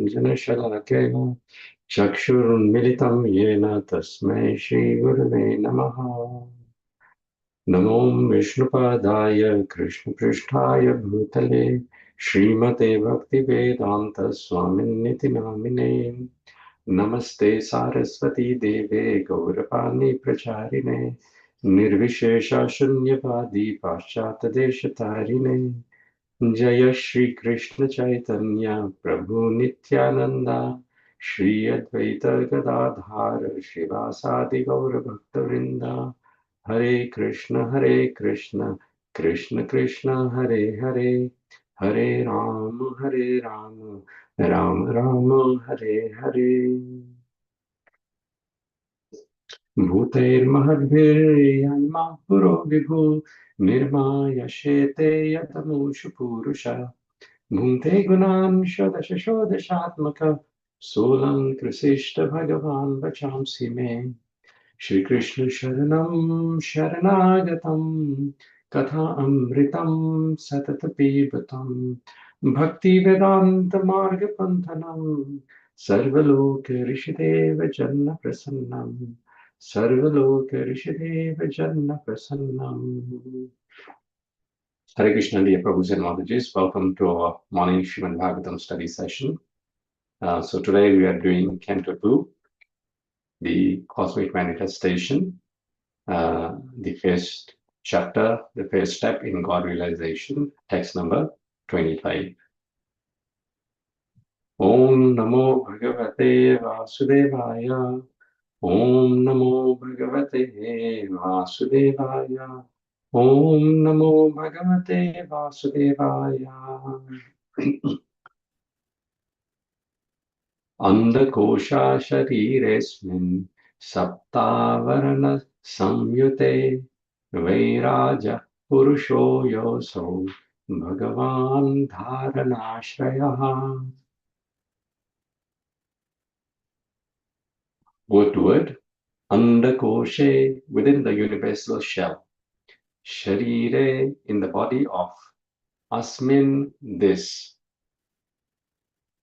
ज्ञानाञ्जनशलाकया चक्षुरुन्मिलितं येन तस्मै श्रीगुरवे नमः। नमो विष्णुपादाय कृष्णपृष्ठाय भूतले श्रीमते भक्तिवेदान्त स्वामिन्निति नामिने। नमस्ते सारस्वती देवे गौरवाणी प्रचारिणे निर्विशेष शून्यवादी पाश्चात्यदेशतारिणे। जय श्री कृष्ण चैतन्य प्रभु नित्यानंदा श्री अद्वैत गदाधार श्रीवासादि गौर भक्तवृंदा। हरे कृष्ण कृष्ण कृष्ण हरे हरे, हरे राम राम राम हरे हरे। भूतैर्महद्भिर्यमा पुरो विभु निर्मायशेते यतमूषु पूरुषा भुङ्क्ते गुणान् षोडश षोडशात्मक सोऽलङ्कृशिष्ट भगवान् वचांसि मे। श्रीकृष्ण शरणं शरणागतं कथा अमृतं सतत पीबतं भक्ति वेदांत मार्ग सर्वलोक ऋषिदेव जन्न प्रसन्नं, सर्वलोक ऋषिदेव जन्न प्रसन्नं। Hare Krishna, dear Prabhuji and Mataji's. Welcome to our morning Srīmad Bhāgavatam study session. So today we are doing Canto 2, the Cosmic Manifestation, the first chapter, the first step in God realization, text number 25. Om Namo Bhagavate Vasudevaya. Om Namo Bhagavate Vasudevaya. Om Namo Bhagavate Vasudevaya. Andakosha Shariresmin Saptavarana Samyute Vairaja Purusho Yoso Bhagavan Dharanashrayaha. Word to word. Andakoshe, within the universal shell. Sharire, in the body of. Asmin, this.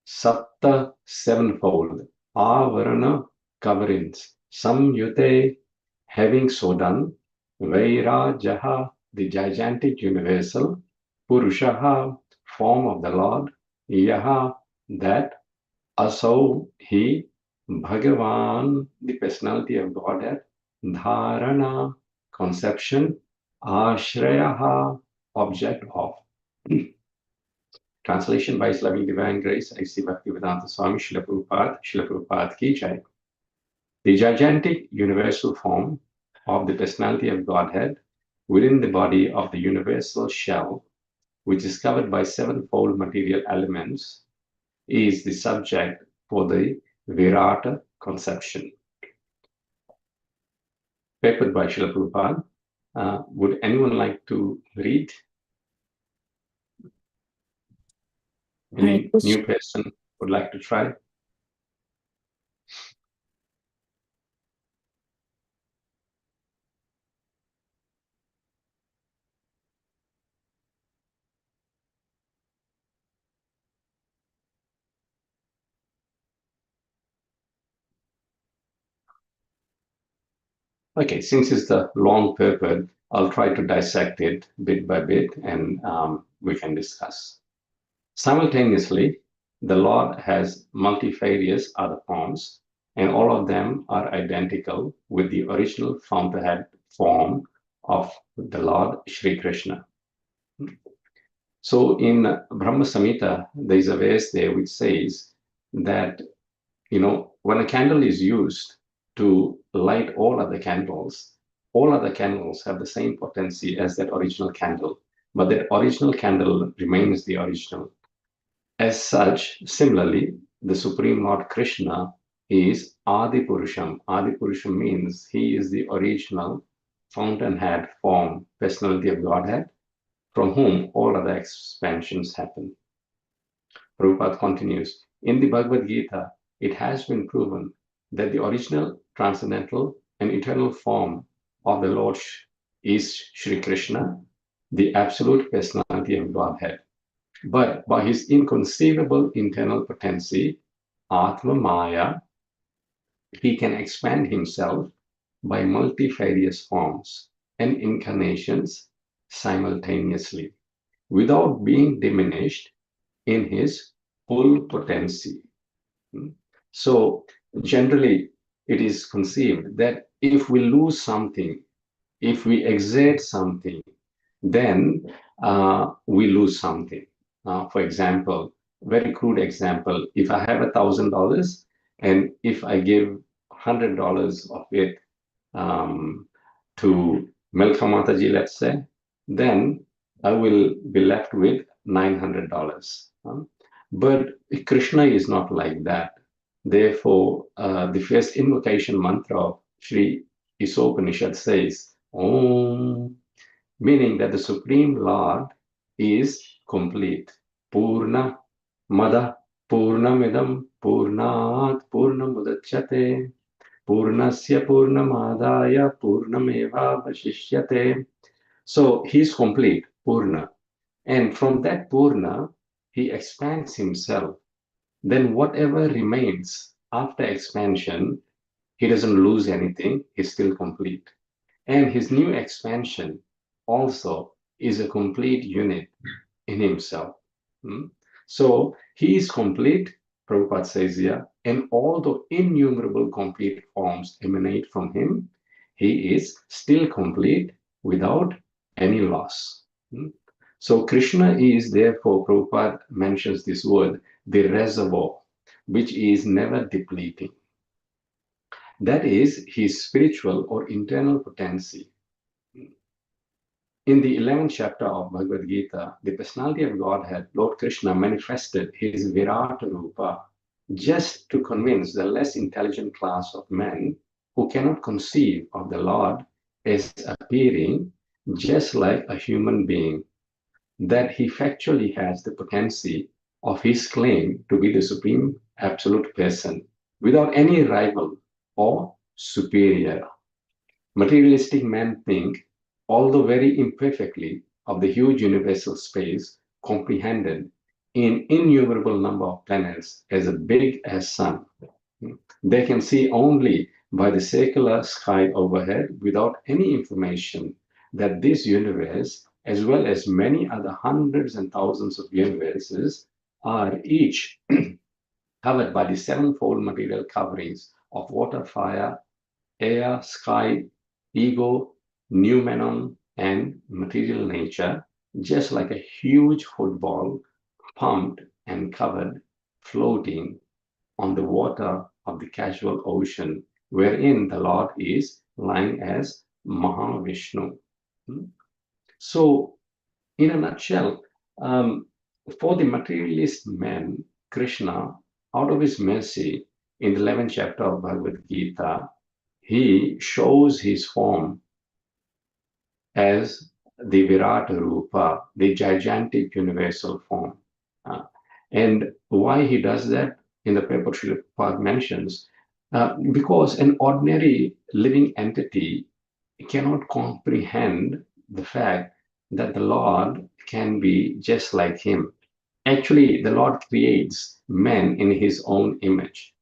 Sapta, sevenfold. Avarana, coverings. Samyute, having so done. Vairajaha, the gigantic universal. Purushaha, form of the Lord. Yaha, that. Asau, he. Bhagavan, the personality of Godhead. Dharana, conception. Ashrayaha, object of. Translation by His Loving Divine Grace, A.C. Bhaktivedanta Swami Srila Prabhupada Ki Jai. The gigantic universal form of the personality of Godhead within the body of the universal shell, which is covered by sevenfold material elements, is the subject for the Virata conception. Papered by Srila Prabhupada. Would anyone like to read? Any new person would like to try? Okay, since it's the long paper, I'll try to dissect it bit by bit and we can discuss. Simultaneously, the Lord has multifarious other forms, and all of them are identical with the original fountainhead form of the Lord Shri Krishna. So in Brahma Samhita, there is a verse there which says that, when a candle is used to light all other candles have the same potency as that original candle, but that original candle remains the original. As such, similarly, the Supreme Lord Krishna is Adi Purusham. Adi Purusham means he is the original fountainhead form, personality of Godhead, from whom all other expansions happen. Prabhupada continues, in the Bhagavad Gita, it has been proven that the original transcendental and eternal form of the Lord is Shri Krishna, the absolute personality of Godhead. But by his inconceivable internal potency, Atma Maya, he can expand himself by multifarious forms and incarnations simultaneously without being diminished in his full potency. So generally, it is conceived that if we lose something, if we exert something, then we lose something. For example, very crude example, if I have $1,000 and if I give $100 of it to Milka Mataji, let's say, then I will be left with $900. But Krishna is not like that. Therefore, the first invocation mantra of Sri Isopanishad says, Om, meaning that the Supreme Lord is complete. Purna Mada Purnamidam Purnat Purnamudachyate Purnasya Purnamadaya Purnameva Vashishyate. So he's complete, Purna. And from that Purna, he expands himself. Then whatever remains after expansion, he doesn't lose anything, he's still complete. And his new expansion also is a complete unit in himself. So he is complete, Prabhupada says here, and although innumerable complete forms emanate from him, he is still complete without any loss. So Krishna is, therefore, Prabhupada mentions this word, the reservoir, which is never depleting. That is his spiritual or internal potency. In the 11th chapter of Bhagavad Gita, the personality of Godhead, Lord Krishna, manifested his Virata Rupa just to convince the less intelligent class of men who cannot conceive of the Lord as appearing just like a human being, that he factually has the potency of his claim to be the Supreme Absolute Person without any rival or superior. Materialistic men think, although very imperfectly, of the huge universal space comprehended in innumerable number of planets as big as sun. They can see only by the secular sky overhead without any information that this universe, as well as many other hundreds and thousands of universes, are each covered by the sevenfold material coverings of water, fire, air, sky, ego, noumenon, and material nature, just like a huge football pumped and covered, floating on the water of the casual ocean, wherein the Lord is lying as Mahavishnu. So, in a nutshell, for the materialist man, Krishna, out of his mercy, in the 11th chapter of Bhagavad Gita, he shows his form as the Virata Rupa, the gigantic universal form. And why he does that, in the paper Srila Prabhupada mentions, because an ordinary living entity cannot comprehend the fact that the Lord can be just like him. Actually, the Lord creates man in his own image,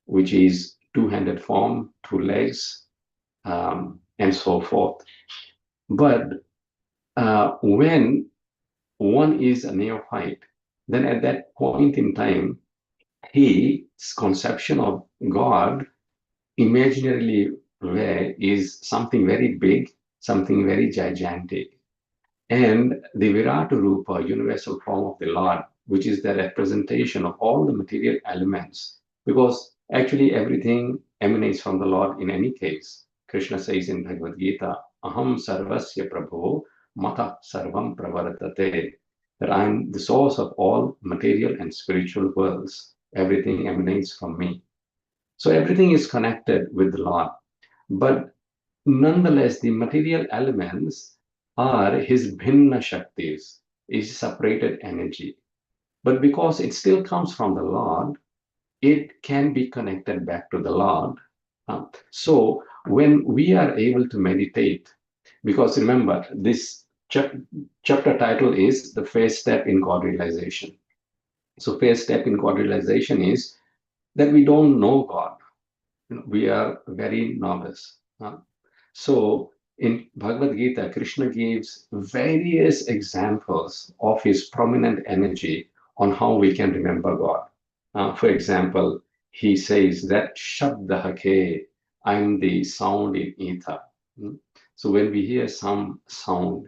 which is two-handed form, two legs, and so forth. But when one is a neophyte, then at that point in time, his conception of God, imaginarily where, is something very big, something very gigantic. And the Virata Rupa, universal form of the Lord, which is the representation of all the material elements, because actually everything emanates from the Lord in any case. Krishna says in Bhagavad Gita, Aham sarvasya prabho mata sarvam pravartate, that I am the source of all material and spiritual worlds. Everything emanates from me. So everything is connected with the Lord. But nonetheless, the material elements are his bhinna shaktis, is separated energy. But because it still comes from the Lord, it can be connected back to the Lord. So when we are able to meditate, because remember, this chapter title is The First Step in God Realization. So first step in God realization is that we don't know God. We are very novice. So in Bhagavad Gita, Krishna gives various examples of his prominent energy on how we can remember God. For example, he says that Shabda Ke, I'm the sound in ether. So when we hear some sound,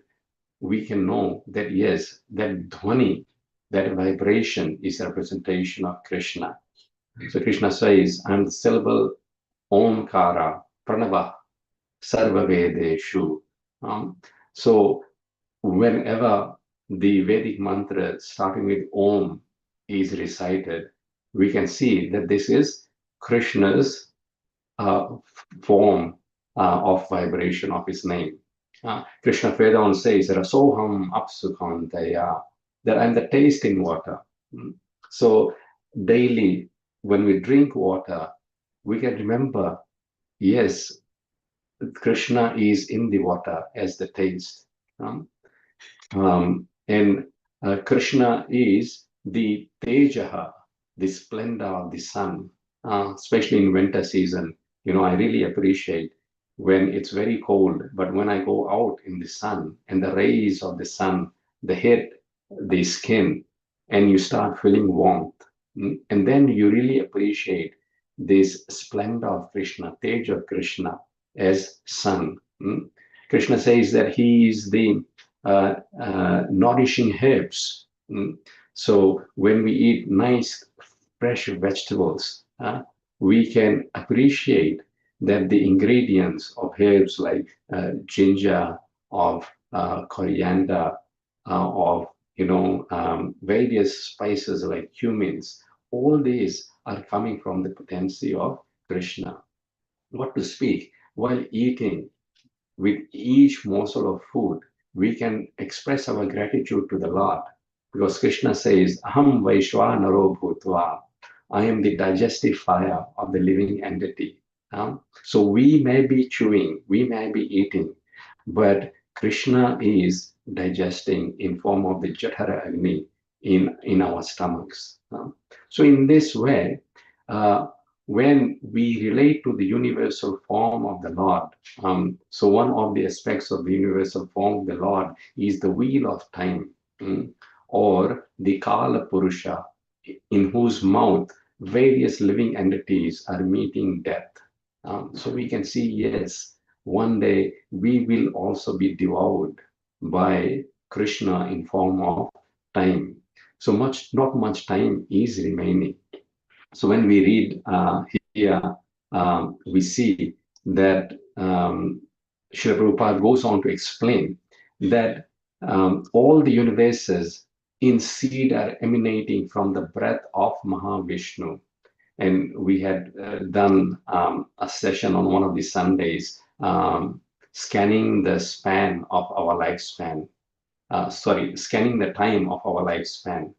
we can know that yes, that dhvani, that vibration is a representation of Krishna. So Krishna says, I'm the syllable Omkara, Pranava, Sarva Vedeshu. So whenever the Vedic mantra starting with Om is recited, we can see that this is Krishna's form of vibration of his name. Krishna further on says, Rasoham apsukhantaya, that I'm the tasting water. So daily, when we drink water, we can remember, yes, Krishna is in the water as the taste. And Krishna is the Tejaha, the splendor of the sun, especially in winter season. I really appreciate when it's very cold, but when I go out in the sun and the rays of the sun, they hit the skin and you start feeling warmth. And then you really appreciate this splendor of Krishna, Teja of Krishna as sun. Krishna says that he is the nourishing herbs. So when we eat nice fresh vegetables, we can appreciate that the ingredients of herbs like ginger, of coriander, of various spices like cumins, all these are coming from the potency of Krishna. What to speak while eating? With each morsel of food, we can express our gratitude to the Lord, because Krishna says, Aham Vaishwanaro Bhutva, I am the digestive fire of the living entity. So we may be chewing, we may be eating, but Krishna is digesting in form of the Jatara Agni in our stomachs. So in this way, when we relate to the universal form of the Lord, so one of the aspects of the universal form of the Lord is the wheel of time, or the Kala Purusha, in whose mouth various living entities are meeting death. So we can see, yes, one day we will also be devoured by Krishna in form of time. So not much time is remaining. So when we read here, we see that Srila Prabhupada goes on to explain that all the universes in seed are emanating from the breath of Mahavishnu. And we had done a session on one of the Sundays, scanning the span of our lifespan. Scanning the time of our lifespan.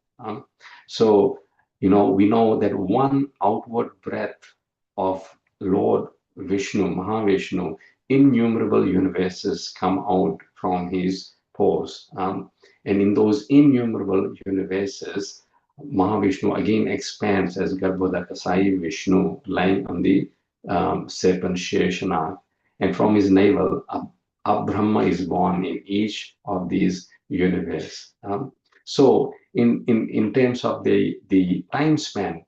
So we know that one outward breath of Lord Vishnu, Mahavishnu, innumerable universes come out from his pores. And in those innumerable universes, Mahavishnu again expands as Garbhodakasai Vishnu, lying on the serpent Sheshana. And from his navel, Brahma is born in each of these universe. So in terms of the time span,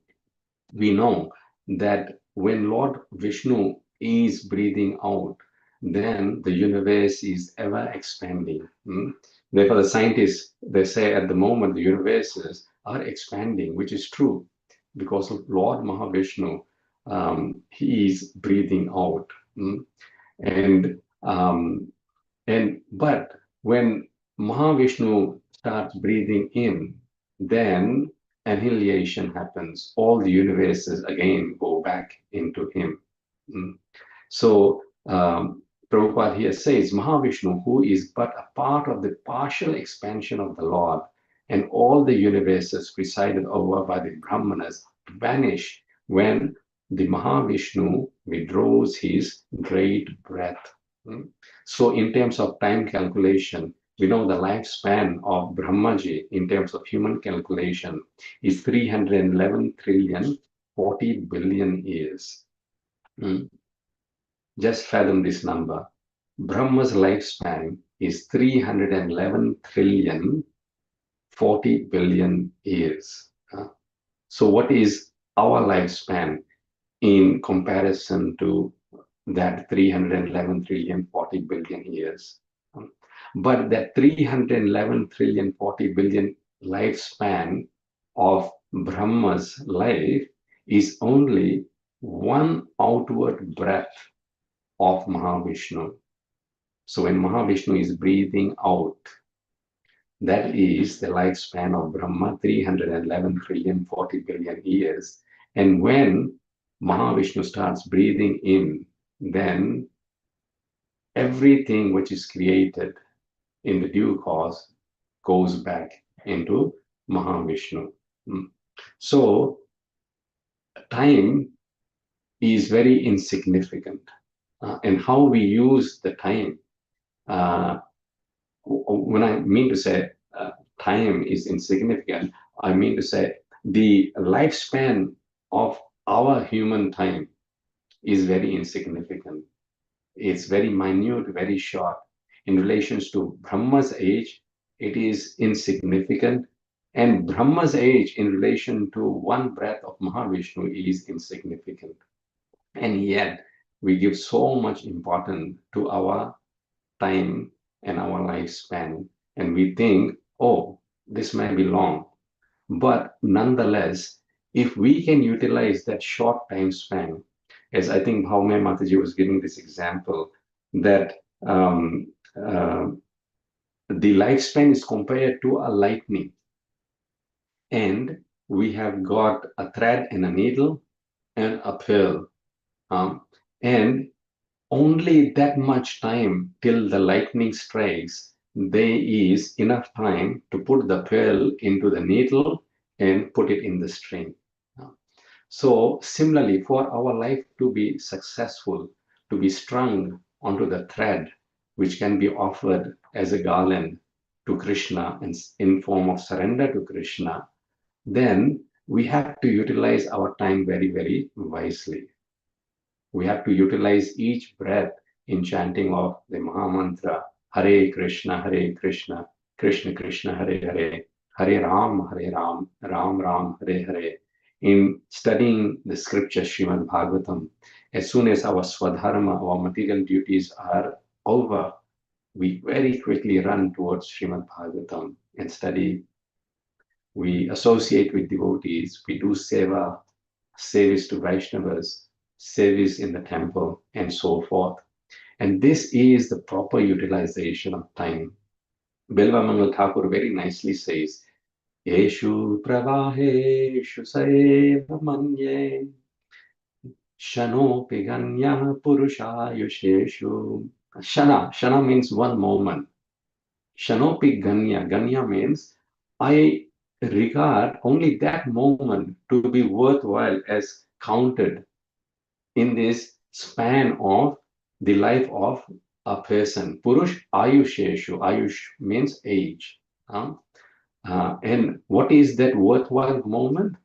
we know that when Lord Vishnu is breathing out, then the universe is ever expanding. Therefore, the scientists, they say at the moment the universes are expanding, which is true, because of Lord Mahavishnu, he is breathing out. But when Mahavishnu starts breathing in, then annihilation happens. All the universes again go back into him. So Prabhupada here says, Mahavishnu, who is but a part of the partial expansion of the Lord, and all the universes presided over by the Brahmanas vanish when the Mahavishnu withdraws his great breath. So in terms of time calculation, we know the lifespan of Brahmaji in terms of human calculation is 311 trillion 40 billion years. Just fathom this number. Brahma's lifespan is 311 trillion 40 billion years. So what is our lifespan in comparison to that 311 trillion 40 billion years? But that 311 trillion 40 billion lifespan of Brahma's life is only one outward breath of Mahavishnu. So when Mahavishnu is breathing out, that is the lifespan of Brahma, 311 trillion 40 billion years. And when Mahavishnu starts breathing in, then everything which is created in the due course goes back into Mahavishnu. So time is very insignificant. And how we use the time, when I mean to say time is insignificant, I mean to say the lifespan of our human time is very insignificant. It's very minute, very short. In relation to Brahma's age, it is insignificant. And Brahma's age in relation to one breath of Mahavishnu is insignificant. And yet, we give so much importance to our time and our lifespan. And we think, oh, this may be long. But nonetheless, if we can utilize that short time span, as I think Bhaume Mataji was giving this example, that the lifespan is compared to a lightning. And we have got a thread and a needle and a pearl. And only that much time till the lightning strikes, there is enough time to put the pearl into the needle and put it in the string. So similarly, for our life to be successful, to be strung onto the thread, which can be offered as a garland to Krishna and in form of surrender to Krishna, then we have to utilize our time very, very wisely. We have to utilize each breath in chanting of the Mahamantra, Hare Krishna, Krishna Krishna, Hare Hare, Hare Ram, Ram Ram, Hare Hare. In studying the scripture Srīmad Bhāgavatam, as soon as our swadharma, our material duties are over, we very quickly run towards Srīmad Bhāgavatam and study. We associate with devotees, we do seva, service to Vaishnavas, service in the temple, and so forth. And this is the proper utilization of time. Bilvamangal Thakur very nicely says, Eshu pravaheshu saeva manye shanopi ganya purushayusheshu. Shana means one moment. Shanopi ganya means I regard only that moment to be worthwhile as counted in this span of the life of a person. Purush ayusheshu. Ayush means age. And what is that worthwhile moment?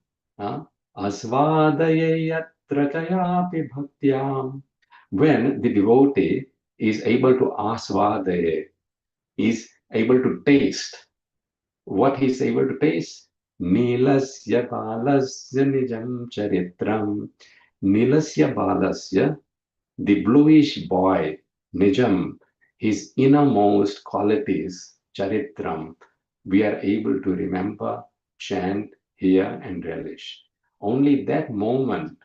Asvadayayatra kayapi bhaktyam. When the devotee is able to asvadaya, is able to taste. What he is able to taste? Nilasya balasya nijam charitram. Nilasya balasya, the bluish boy, nijam, his innermost qualities, charitram, we are able to remember, chant, hear, and relish. Only that moment,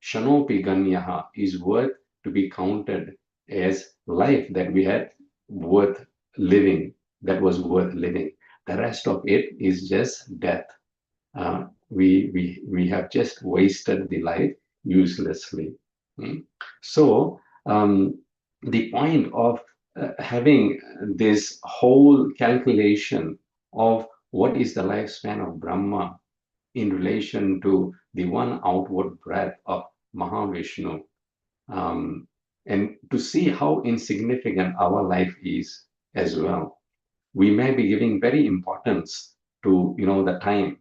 shanopi ganyaha, is worth to be counted as life that we had worth living, that was worth living. The rest of it is just death. We have just wasted the life uselessly. So the point of having this whole calculation of what is the lifespan of Brahma in relation to the one outward breath of Mahavishnu, and to see how insignificant our life is as well. We may be giving very importance to the time,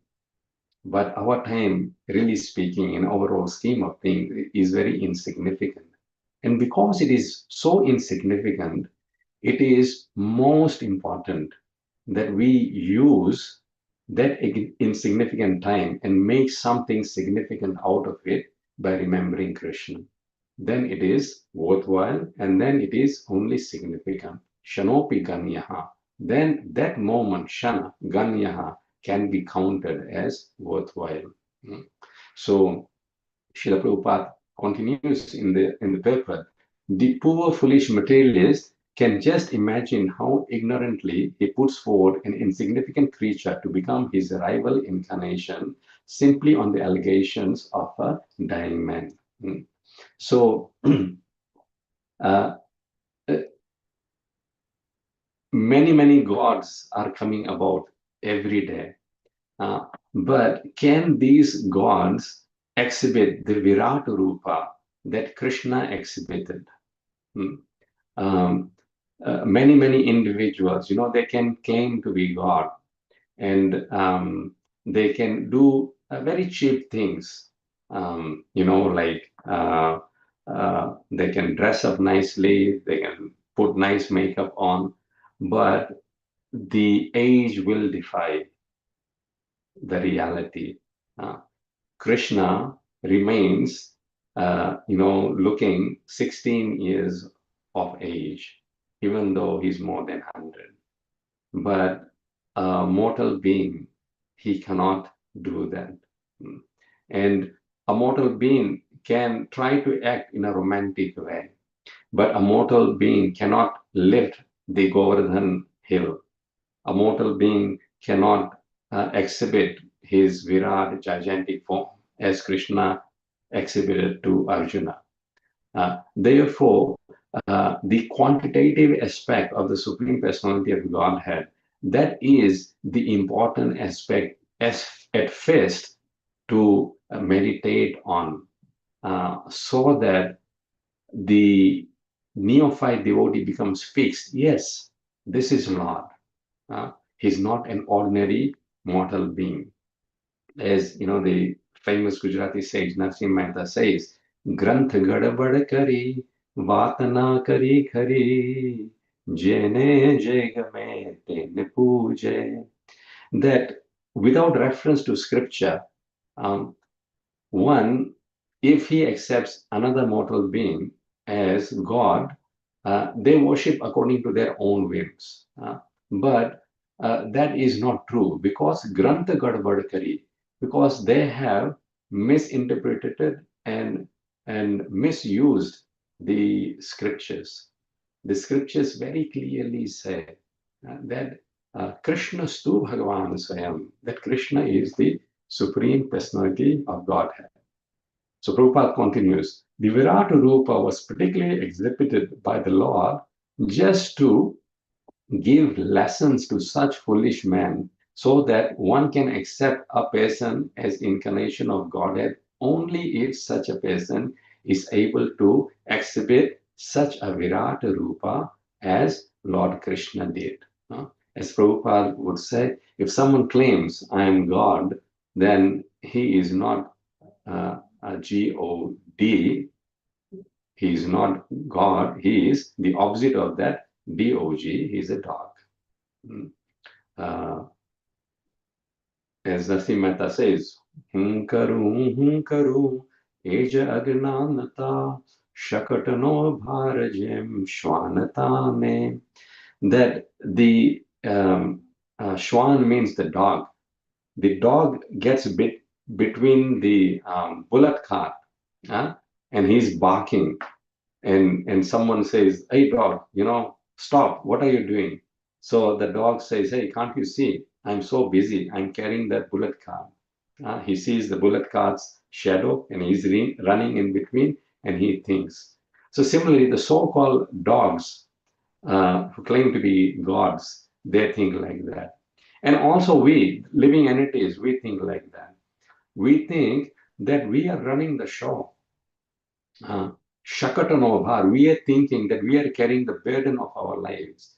But our time, really speaking, in overall scheme of things, is very insignificant. And because it is so insignificant, it is most important that we use that insignificant time and make something significant out of it by remembering Krishna. Then it is worthwhile, and then it is only significant. Shanopi ganyaha. Then that moment, shana, ganyaha, can be counted as worthwhile. So Srila Prabhupada continues in the paper. The poor, foolish materialist can just imagine how ignorantly he puts forward an insignificant creature to become his rival incarnation simply on the allegations of a dying man. So, uh, many gods are coming about every day. But can these gods exhibit the Virat Rupa that Krishna exhibited? Many individuals, they can claim to be God, and they can do very cheap things, like they can dress up nicely, they can put nice makeup on, but the age will defy the reality. Krishna remains, looking 16 years of age, even though he's more than 100. But a mortal being, he cannot do that. And a mortal being can try to act in a romantic way, but a mortal being cannot lift the Govardhan hill. A mortal being cannot exhibit his Virat gigantic form as Krishna exhibited to Arjuna. Therefore, the quantitative aspect of the Supreme Personality of Godhead, that is the important aspect at first to meditate on, so that the neophyte devotee becomes fixed. Yes, this is Lord. He's not an ordinary mortal being. As the famous Gujarati sage Narsimha Mehta says, Granth gadabad kari, vatana kari khari, jene jegame tene puje. That without reference to scripture, one, if he accepts another mortal being as God, they worship according to their own whims. But that is not true, because Grantha Gadbad Kari, because they have misinterpreted and misused the scriptures. The scriptures very clearly say that Krishna stu Bhagavan Swayam, that Krishna is the Supreme Personality of Godhead. So Prabhupada continues, the Virat Rupa was particularly exhibited by the Lord just to give lessons to such foolish men, so that one can accept a person as incarnation of Godhead only if such a person is able to exhibit such a Virat Rupa as Lord Krishna did. As Prabhupada would say, if someone claims I am God, then he is not a God. He is not God. He is the opposite of that. Dog. He is a dog. As Nasim Mehta says, hunkaru, eja agnanata, shakatano bharajem shwanatane. That the shwan means the dog. The dog gets bit between the bullock cart, and he's barking. And someone says, hey dog, stop, what are you doing? So the dog says, hey, can't you see, I'm so busy, I'm carrying that bullet cart. He sees the bullet cart's shadow, and he's running in between, and he thinks. So similarly, the so-called dogs who claim to be gods, they think like that. And also we, living entities, we think like that. We think that we are running the show. Shakatanovar, we are thinking that we are carrying the burden of our lives.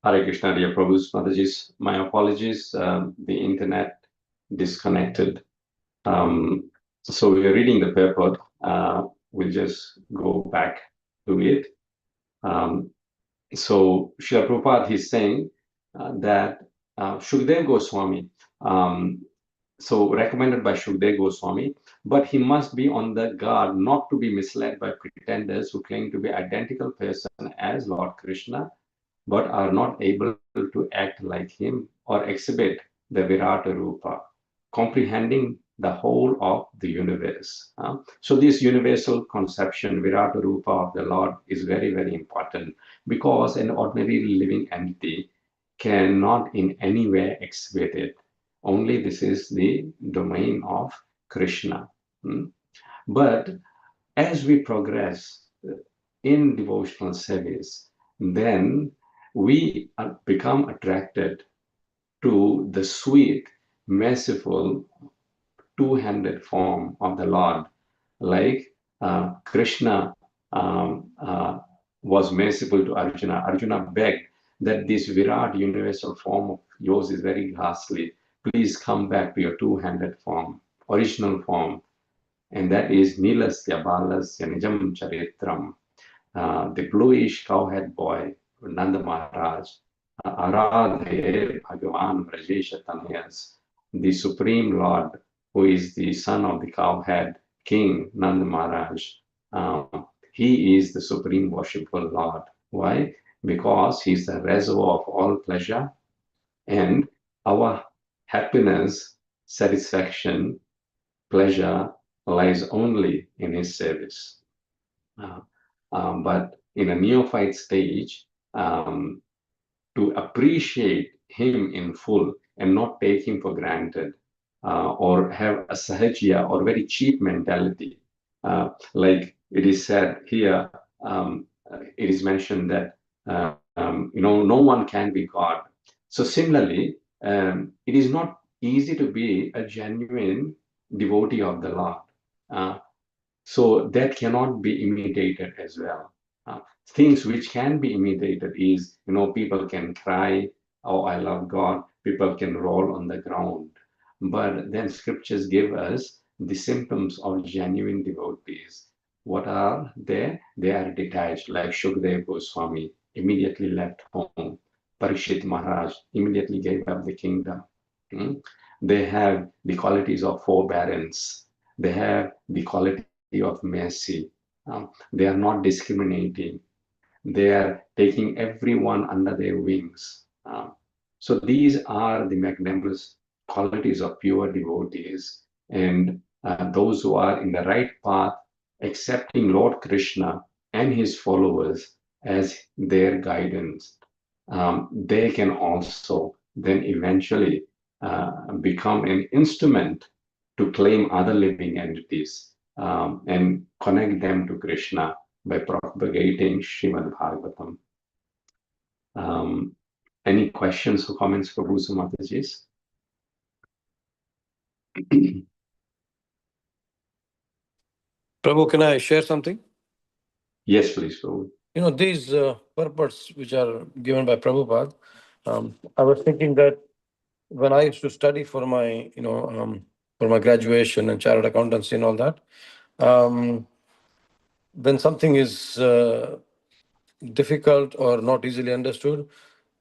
Hare Krishna, dear Prabhu's Mataji's. My apologies, the internet disconnected. So we are reading the purport. We'll just go back to it. So Srila Prabhupada is saying that Shukdev Goswami, so recommended by Shukdev Goswami, but he must be on the guard not to be misled by pretenders who claim to be identical person as Lord Krishna, but are not able to act like him or exhibit the Virata Rupa, comprehending the whole of the universe. So this universal conception, Virata Rupa of the Lord, is very, very important, because an ordinary living entity cannot in any way exhibit it. Only this is the domain of Krishna. But as we progress in devotional service, then we become attracted to the sweet, merciful, two-handed form of the Lord. Like Krishna was merciful to Arjuna. Arjuna begged that this Virat universal form of yours is very ghastly. Please come back to your two-handed form, original form. And that is Nilasya Balasya Nijam Charitram. The bluish cowhead boy, Nanda Maharaj, Aradhe Bhagavan Brajesha Tanayas, the Supreme Lord, who is the son of the cowhead king, Nanda Maharaj. He is the supreme worshipful Lord. Why? Because he is the reservoir of all pleasure, and our happiness, satisfaction, pleasure lies only in his service. But in a neophyte stage, to appreciate him in full and not take him for granted, or have a sahajya or very cheap mentality. Like it is said here, it is mentioned that no one can be God. So similarly, it is not easy to be a genuine devotee of the Lord. So that cannot be imitated as well. Things which can be imitated is, people can cry, oh, I love God. People can roll on the ground. But then scriptures give us the symptoms of genuine devotees. What are they? They are detached, like Shukdev Goswami immediately left home. Parikshit Maharaj immediately gave up the kingdom. They have the qualities of forbearance. They have the quality of mercy. They are not discriminating. They are taking everyone under their wings. So these are the magnanimous qualities of pure devotees, and those who are in the right path, accepting Lord Krishna and his followers as their guidance, they can also then eventually become an instrument to claim other living entities and connect them to Krishna by propagating Srimad Bhagavatam. Any questions or comments for Prabhu Mataji's? Prabhu, can I share something? Yes, please, Prabhu. These purports which are given by Prabhupada, I was thinking that when I used to study for my, for my graduation and chartered accountancy and all that, when something is difficult or not easily understood,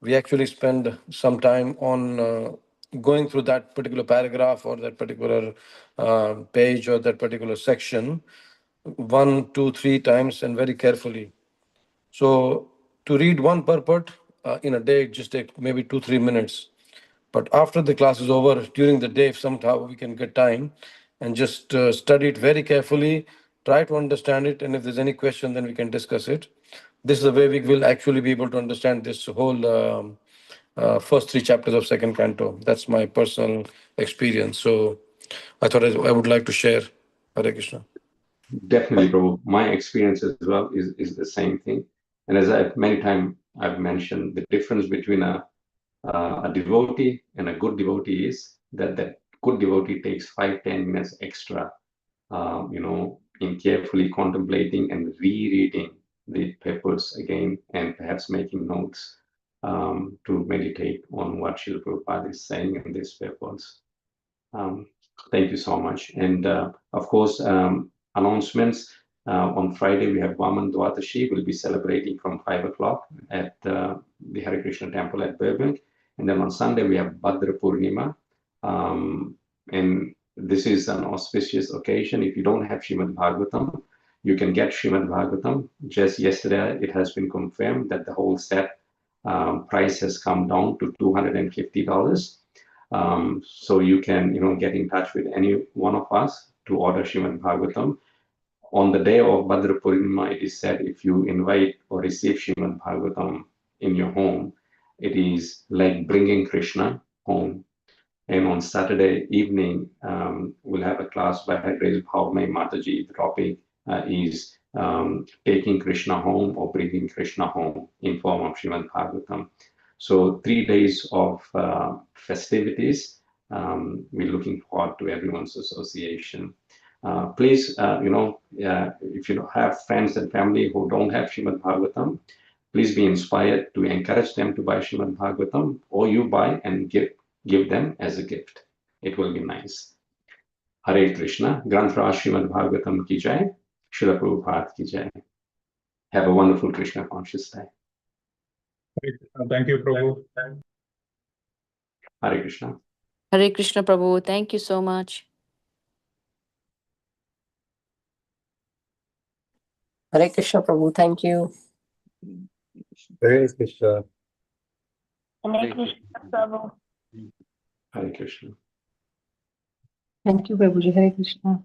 we actually spend some time on going through that particular paragraph or that particular page or that particular section 1, 2, 3 times and very carefully. So to read one purport in a day, it just takes maybe 2-3 minutes. But after the class is over, during the day, if somehow we can get time and just study it very carefully, try to understand it. And if there's any question, then we can discuss it. This is the way we will actually be able to understand this whole first 3 chapters of second canto. That's my personal experience. So I thought I would like to share. Hare Krishna. Definitely, Prabhu. My experience as well is the same thing. And as many times I've mentioned, the difference between a devotee and a good devotee is that good devotee takes 5-10 minutes extra, in carefully contemplating and rereading the papers again and perhaps making notes to meditate on what Srila Prabhupada is saying in these papers. Thank you so much. And of course, announcements. On Friday, we have Vaman Dwadashi. We'll be celebrating from 5 o'clock at the Harekrishnatemple at Burbank. And then on Sunday, we have Bhadra Purnima. And this is an auspicious occasion. If you don't have Srimad Bhagavatam, you can get Srimad Bhagavatam. Just yesterday, it has been confirmed that the whole set price has come down to $250. So you can, get in touch with any one of us to order Srimad Bhagavatam. On the day of Bhadra Purnima, it is said if you invite or receive Srimad Bhagavatam in your home, it is like bringing Krishna home. And on Saturday evening, we'll have a class by Her Grace Bhavamai Mataji. The topic is taking Krishna home or bringing Krishna home in form of Srimad Bhagavatam. So 3 days of festivities. We're looking forward to everyone's association. Please, if you have friends and family who don't have Srimad Bhagavatam, please be inspired to encourage them to buy Srimad Bhagavatam, or you buy and give them as a gift. It will be nice. Hare Krishna. Granth Raj Srimad Bhagavatam ki jai. Srila Prabhupada ki jai. Have a wonderful Krishna conscious day. Thank you, Prabhu. Hare Krishna. Hare Krishna, Prabhu. Thank you so much. Hare Krishna, Prabhu. Thank you. Hare Krishna. Hare Krishna, Prabhu. Hare Krishna. Thank you, Prabhuji. Hare Krishna.